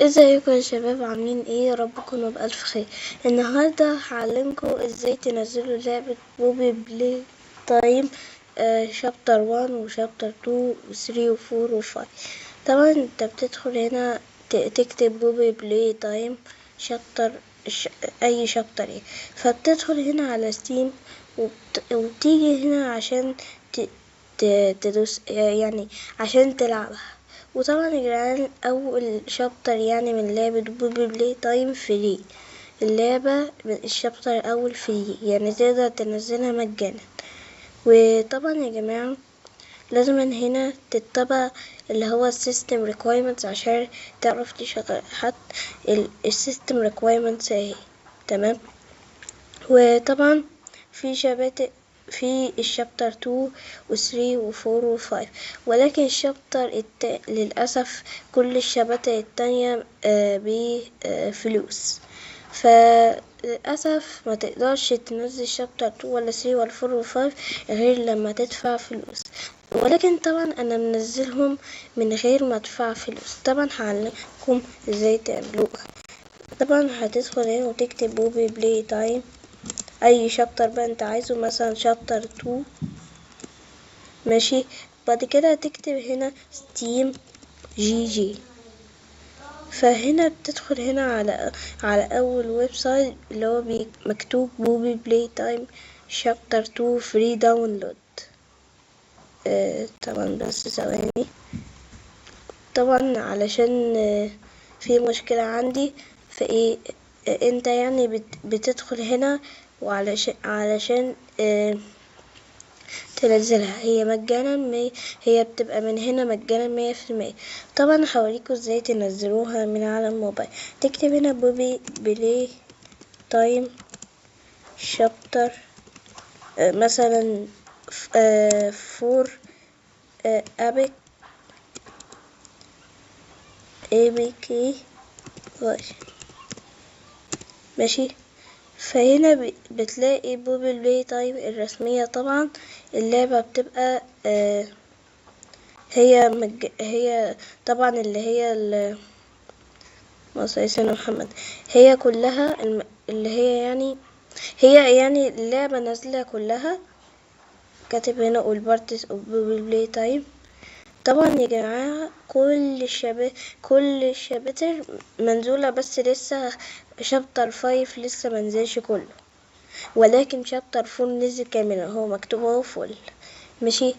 ازيكم يا شباب، عاملين ايه؟ يا رب تكونوا بألف خير. النهارده هعلمكم ازاي تنزلوا لعبة بوبي بلاي تايم شابتر 1 وشابتر 2 و3 و4 و5. طبعا انت بتدخل هنا تكتب بوبي بلاي تايم شابتر اي شابتر ايه، فبتدخل هنا على ستيم وبتيجي هنا عشان تدوس يعني عشان تلعبها. وطبعا يا جدعان اول شابتر يعني من لعبة بوبي بلاي تايم فري. اللعبة الشابتر الاول فري يعني تقدر تنزلها مجانا. وطبعا يا جماعة لازم هنا تتبع اللي هو السيستم ريكويرمنتس عشان تعرف تشغل حتى السيستم ريكويرمنتس اهي. تمام. وطبعا في في الشابتر 2 و3 و4 و5، ولكن الشابتر للأسف كل الشباتر التانية بفلوس، فللأسف ما تقدرش تنزل شابتر 2 ولا 3 ولا 4 و 5 غير لما تدفع فلوس. ولكن طبعا انا منزلهم من غير ما ادفع فلوس. طبعا هعلمكم ازاي تعملوها. طبعا هتدخل هنا وتكتب بوبي بلاي تايم اي شابتر بقى انت عايزه، مثلا شابتر 2. ماشي. بعد كده هتكتب هنا ستيم جي. فهنا بتدخل هنا على اول ويب سايت اللي هو مكتوب بوبي بلاي تايم شابتر 2 فري داونلود. طبعا بس ثواني. طبعا علشان في مشكلة عندي في ايه. انت يعني بتدخل هنا علشان تنزلها هي مجانا هي بتبقى من هنا مجانا 100%. طبعا هوريكم ازاي تنزلوها من على الموبايل. تكتب هنا بوبي بلاي تايم شابتر مثلا فور ابيك ABK ماشي. فهنا بتلاقي بوبي بلاي تايم الرسمية. طبعا اللعبة بتبقى هي طبعا اللي هي سيدنا محمد، هي كلها اللي هي يعني اللعبة نازلة كلها. كاتب هنا all parties of بوبي بلاي تايم. طبعا يا جماعة كل الشباتر منزولة، بس لسه شابتر 5 لسه منزلش كله، ولكن شابتر 4 نزل كامل، هو مكتوب اهو فل. ماشي.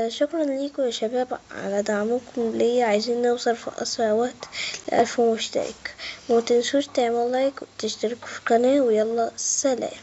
شكرا ليكم يا شباب على دعمكم ليا. عايزين نوصل في اسرع وقت ل1000 مشترك. ومتنسوش تعملوا لايك وتشتركوا في القناة. ويلا سلام.